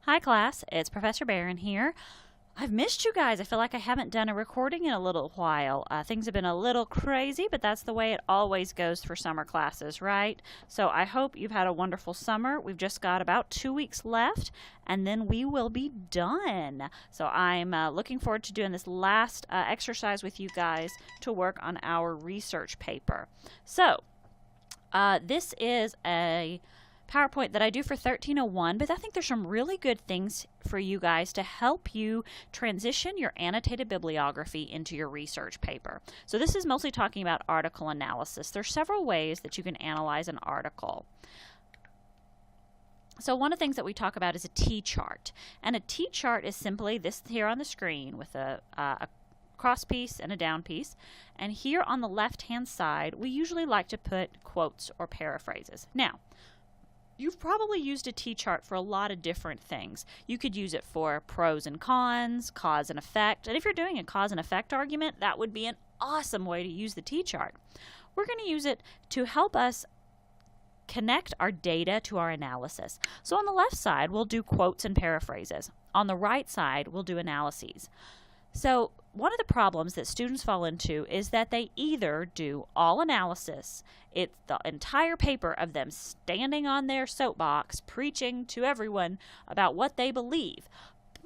Hi class, it's Professor Barron here. I've missed you guys. I feel like I haven't done a recording in a little while. Things have been a little crazy, but that's the way it always goes for summer classes, right? So I hope you've had a wonderful summer. We've just got about 2 weeks left, and then we will be done. So I'm looking forward to doing this last exercise with you guys to work on our research paper. So this is a PowerPoint that I do for 1301, but I think there's some really good things for you guys to help you transition your annotated bibliography into your research paper. So this is mostly talking about article analysis. There's several ways that you can analyze an article. So one of the things that we talk about is a T-chart. And a T-chart is simply this here on the screen with a cross piece and a down piece. And here on the left-hand side, we usually like to put quotes or paraphrases. Now, you've probably used a T-chart for a lot of different things. You could use it for pros and cons, cause and effect. And if you're doing a cause and effect argument, that would be an awesome way to use the T-chart. We're going to use it to help us connect our data to our analysis. So on the left side, we'll do quotes and paraphrases. On the right side, we'll do analyses. So one of the problems that students fall into is that they either do all analysis, it's the entire paper of them standing on their soapbox preaching to everyone about what they believe,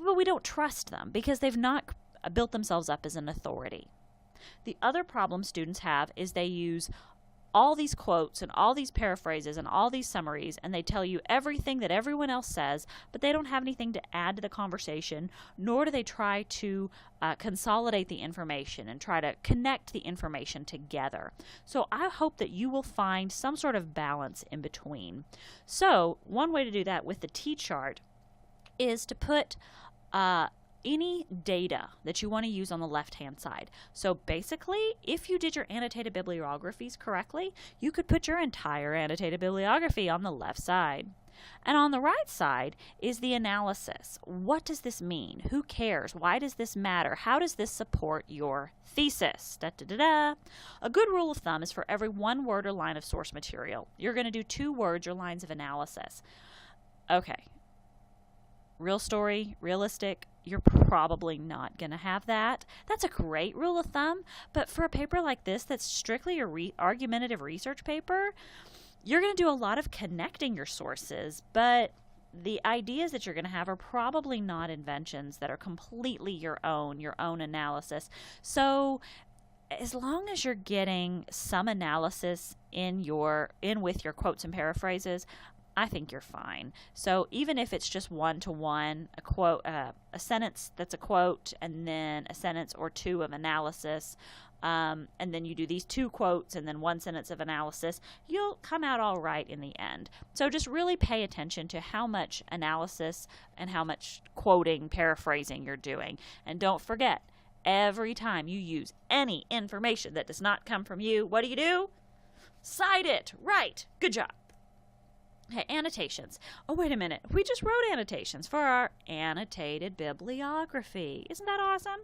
but we don't trust them because they've not built themselves up as an authority. The other problem students have is they use all these quotes and all these paraphrases and all these summaries, and they tell you everything that everyone else says, but they don't have anything to add to the conversation, nor do they try to consolidate the information and try to connect the information together. So I hope that you will find some sort of balance in between. So one way to do that with the T-chart is to put any data that you want to use on the left-hand side. So basically, if you did your annotated bibliographies correctly, you could put your entire annotated bibliography on the left side. And on the right side is the analysis. What does this mean? Who cares? Why does this matter? How does this support your thesis? Da, da, da, da. A good rule of thumb is for every 1 word or line of source material, you're going to do 2 words or lines of analysis. Okay. Real story, realistic, you're probably not going to have that. That's a great rule of thumb, but for a paper like this that's strictly a argumentative research paper, you're going to do a lot of connecting your sources, but the ideas that you're going to have are probably not inventions that are completely your own analysis. So as long as you're getting some analysis in with your quotes and paraphrases, I think you're fine. So even if it's just one-to-one, a quote, a sentence that's a quote, and then a sentence or 2 of analysis, and then you do these 2 quotes and then 1 sentence of analysis, you'll come out all right in the end. So just really pay attention to how much analysis and how much quoting, paraphrasing you're doing. And don't forget, every time you use any information that does not come from you, what do? Cite it. Right. Good job. Okay, annotations. Oh, wait a minute. We just wrote annotations for our annotated bibliography. Isn't that awesome?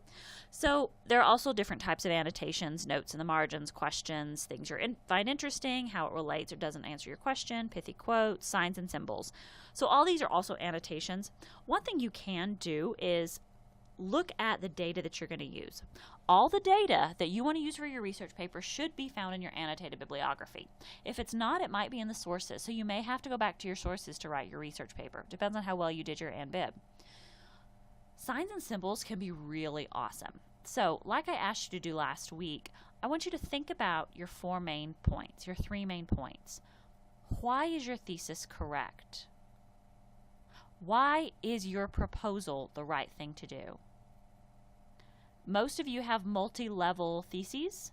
So there are also different types of annotations, notes in the margins, questions, things you find interesting, how it relates or doesn't answer your question, pithy quotes, signs and symbols. So all these are also annotations. One thing you can do is look at the data that you're going to use. All the data that you want to use for your research paper should be found in your annotated bibliography. If it's not, it might be in the sources, so you may have to go back to your sources to write your research paper. Depends on how well you did your ANBIB. Signs and symbols can be really awesome. So, like I asked you to do last week, I want you to think about your 4 main points, your 3 main points. Why is your thesis correct? Why is your proposal the right thing to do? Most of you have multi-level theses,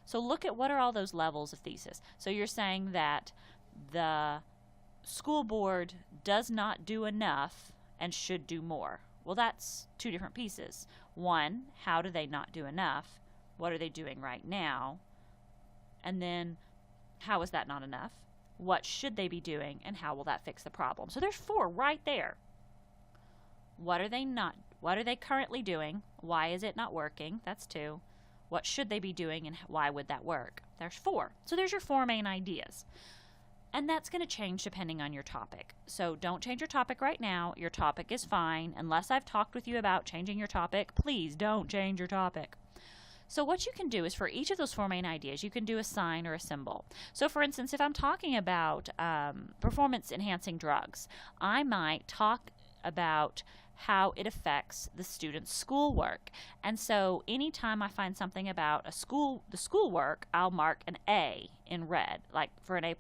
so look at what are all those levels of thesis. So you're saying that the school board does not do enough and should do more. Well, that's 2 different pieces. One, how do they not do enough? What are they doing right now? And then, how is that not enough? What should they be doing, and how will that fix the problem? So there's 4 right there. What are they currently doing? Why is it not working? That's 2. What should they be doing, and why would that work? There's 4. So there's your 4 main ideas. And that's going to change depending on your topic. So don't change your topic right now. Your topic is fine. Unless I've talked with you about changing your topic, please don't change your topic. So what you can do is for each of those 4 main ideas, you can do a sign or a symbol. So for instance, if I'm talking about performance-enhancing drugs, I might talk about how it affects the student's schoolwork. And so anytime I find something about the schoolwork, I'll mark an A in red, like for an A+.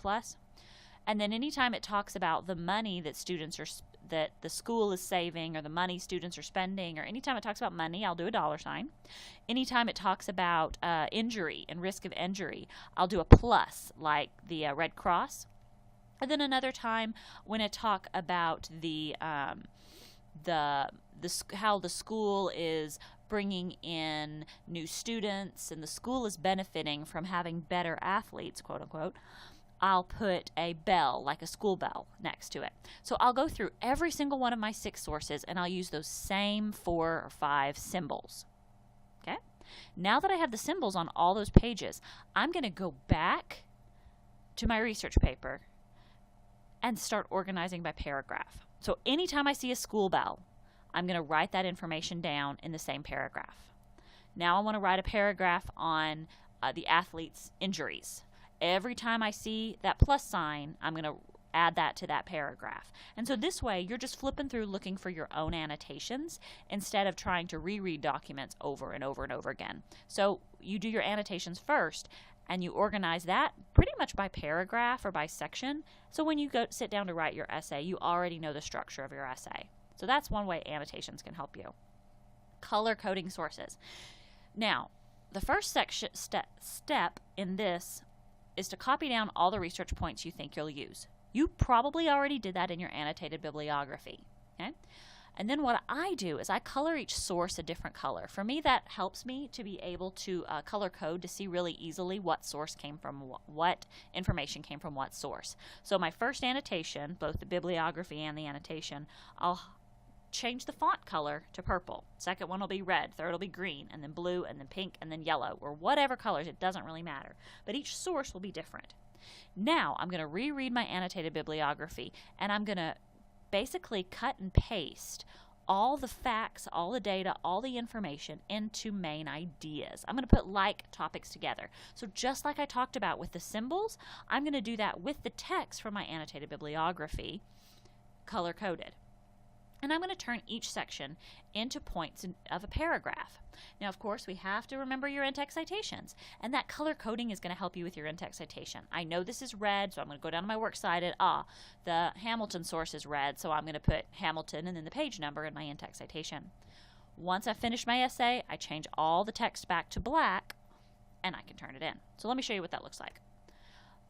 And then anytime it talks about the money that that the school is saving, or the money students are spending, or anytime it talks about money, I'll do a $. Anytime it talks about injury and risk of injury, I'll do a plus, like the Red Cross. And then another time when I talk about how the school is bringing in new students and the school is benefiting from having better athletes, quote unquote, I'll put a bell, like a school bell, next to it. So I'll go through every single one of my 6 sources and I'll use those same 4 or 5 symbols. Okay? Now that I have the symbols on all those pages, I'm going to go back to my research paper and start organizing by paragraph. So anytime I see a school bell, I'm going to write that information down in the same paragraph. Now I want to write a paragraph on the athlete's injuries. Every time I see that plus sign, I'm going to add that to that paragraph. And so this way, you're just flipping through looking for your own annotations instead of trying to reread documents over and over and over again. So you do your annotations first, and you organize that pretty much by paragraph or by section. So when you go sit down to write your essay, you already know the structure of your essay. So that's one way annotations can help you. Color coding sources. Now, the first step in this is to copy down all the research points you think you'll use. You probably already did that in your annotated bibliography. Okay? And then what I do is I color each source a different color. For me, that helps me to be able to color code to see really easily what source came from what information came from what source. So my first annotation, both the bibliography and the annotation, I'll change the font color to purple. Second one will be red, third will be green, and then blue, and then pink, and then yellow, or whatever colors, it doesn't really matter. But each source will be different. Now I'm going to reread my annotated bibliography, and I'm going to basically cut and paste all the facts, all the data, all the information into main ideas. I'm going to put like topics together. So just like I talked about with the symbols, I'm going to do that with the text from my annotated bibliography, color-coded. And I'm going to turn each section into points of a paragraph. Now, of course, we have to remember your in-text citations, and that color coding is going to help you with your in-text citation. I know this is red, so I'm going to go down to my works cited. The Hamilton source is red, so I'm going to put Hamilton and then the page number in my in-text citation. Once I finish my essay, I change all the text back to black, and I can turn it in. So let me show you what that looks like.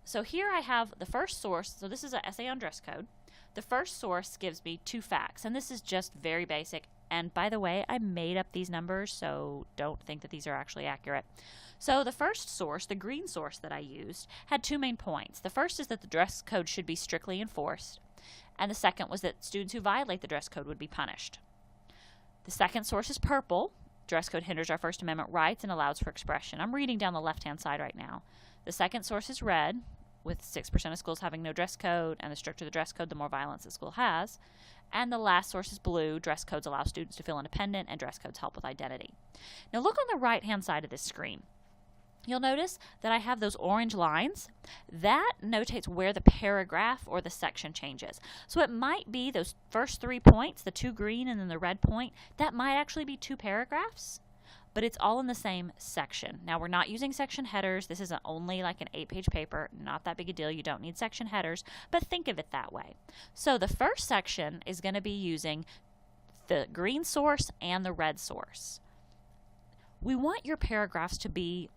So here I have the first source. So this is an essay on dress code. The first source gives me 2 facts, and this is just very basic. And by the way, I made up these numbers, so don't think that these are actually accurate. So the first source, the green source that I used, had 2 main points. The first is that the dress code should be strictly enforced, and the second was that students who violate the dress code would be punished. The second source is purple. Dress code hinders our First Amendment rights and allows for expression. I'm reading down the left-hand side right now. The second source is red, with 6% of schools having no dress code, and the stricter the dress code, the more violence the school has. And the last source is blue. Dress codes allow students to feel independent, and dress codes help with identity. Now look on the right-hand side of this screen. You'll notice that I have those orange lines. That notates where the paragraph or the section changes. So it might be those first 3 points, the 2 green and then the red point, that might actually be 2 paragraphs. But it's all in the same section. Now, we're not using section headers. This is only like an 8-page paper. Not that big a deal. You don't need section headers, but think of it that way. So the first section is going to be using the green source and the red source. We want your paragraphs to be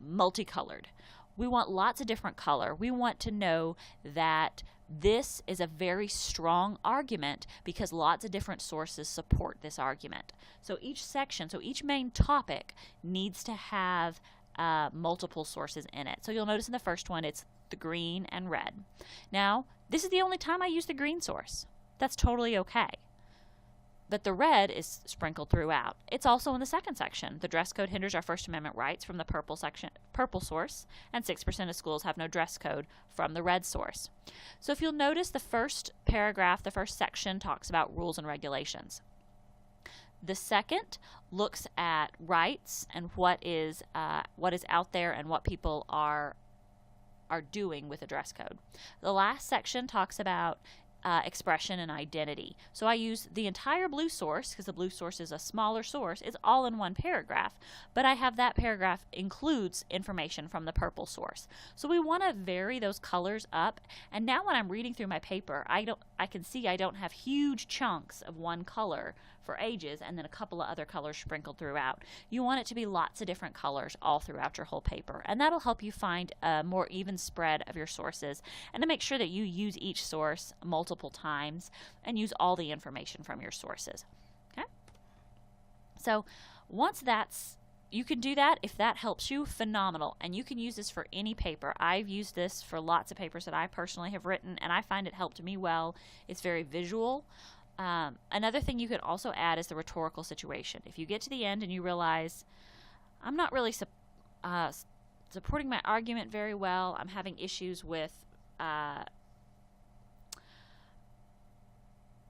multicolored. We want lots of different color. We want to know that this is a very strong argument because lots of different sources support this argument. So each section, so each main topic needs to have multiple sources in it. So you'll notice in the first one it's the green and red. Now, this is the only time I use the green source. That's totally okay. but the red is sprinkled throughout. It's also in the second section. The dress code hinders our First Amendment rights from the purple source, and 6% of schools have no dress code from the red source. So if you'll notice, the first paragraph, the first section talks about rules and regulations. The second looks at rights and what is out there and what people are doing with a dress code. The last section talks about expression and identity. So I use the entire blue source because the blue source is a smaller source. It's all in one paragraph, but I have that paragraph includes information from the purple source. So we want to vary those colors up. And now when I'm reading through my paper, I can see I don't have huge chunks of one color for ages and then a couple of other colors sprinkled throughout. You want it to be lots of different colors all throughout your whole paper, and that'll help you find a more even spread of your sources and to make sure that you use each source multiple times and use all the information from your sources. Okay? So once you can do that. If that helps you, phenomenal. And you can use this for any paper. I've used this for lots of papers that I personally have written, and I find it helped me well. It's very visual. Another thing you could also add is the rhetorical situation. If you get to the end and you realize, I'm not really supporting my argument very well, I'm having issues with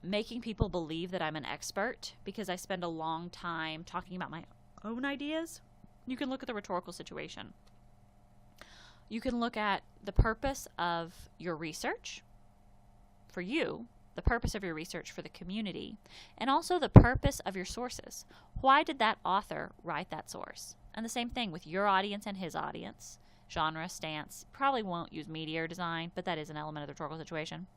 making people believe that I'm an expert because I spend a long time talking about my own ideas, you can look at the rhetorical situation. You can look at the purpose of your research for you, the purpose of your research for the community, and also the purpose of your sources. Why did that author write that source? And the same thing with your audience and his audience. Genre, stance, probably won't use media or design, but that is an element of the rhetorical situation.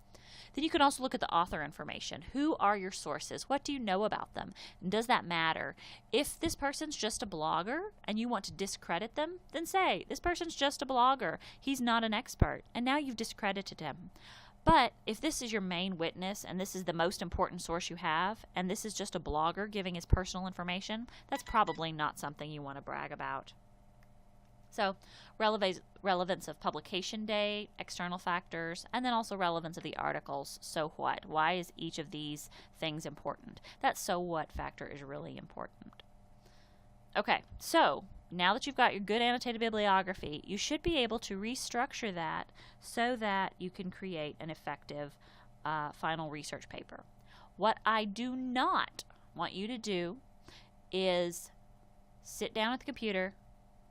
Then you can also look at the author information. Who are your sources? What do you know about them? And does that matter? If this person's just a blogger and you want to discredit them, then say, this person's just a blogger. He's not an expert. And now you've discredited him. But if this is your main witness and this is the most important source you have, and this is just a blogger giving his personal information, that's probably not something you want to brag about. So relevance of publication date, external factors, and then also relevance of the articles. So what? Why is each of these things important? That so what factor is really important. Okay, so now that you've got your good annotated bibliography, you should be able to restructure that so that you can create an effective final research paper. What I do not want you to do is sit down at the computer,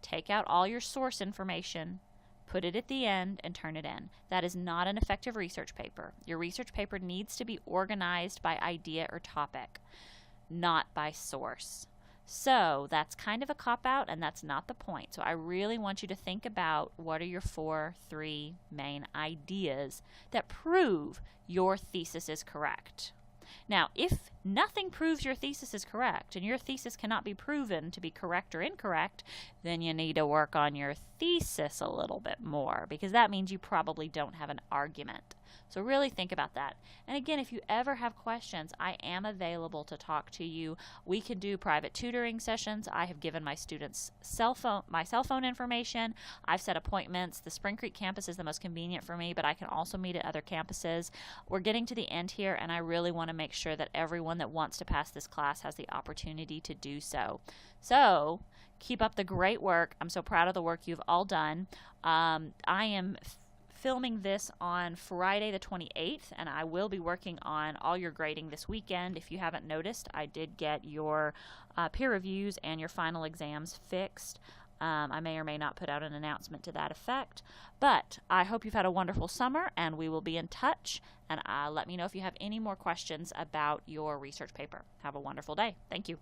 take out all your source information, put it at the end, and turn it in. That is not an effective research paper. Your research paper needs to be organized by idea or topic, not by source. So that's kind of a cop-out, and that's not the point. So I really want you to think about what are your 3 main ideas that prove your thesis is correct. Now, if nothing proves your thesis is correct, and your thesis cannot be proven to be correct or incorrect, then you need to work on your thesis a little bit more, because that means you probably don't have an argument. So really think about that. And again, if you ever have questions, I am available to talk to you. We can do private tutoring sessions. I have given my students my cell phone information. I've set appointments. The Spring Creek campus is the most convenient for me, but I can also meet at other campuses. We're getting to the end here, and I really want to make sure that everyone that wants to pass this class has the opportunity to do so. So keep up the great work. I'm so proud of the work you've all done. I am filming this on Friday the 28th, and I will be working on all your grading this weekend. If you haven't noticed, I did get your peer reviews and your final exams fixed. I may or may not put out an announcement to that effect, but I hope you've had a wonderful summer, and we will be in touch, and let me know if you have any more questions about your research paper. Have a wonderful day. Thank you.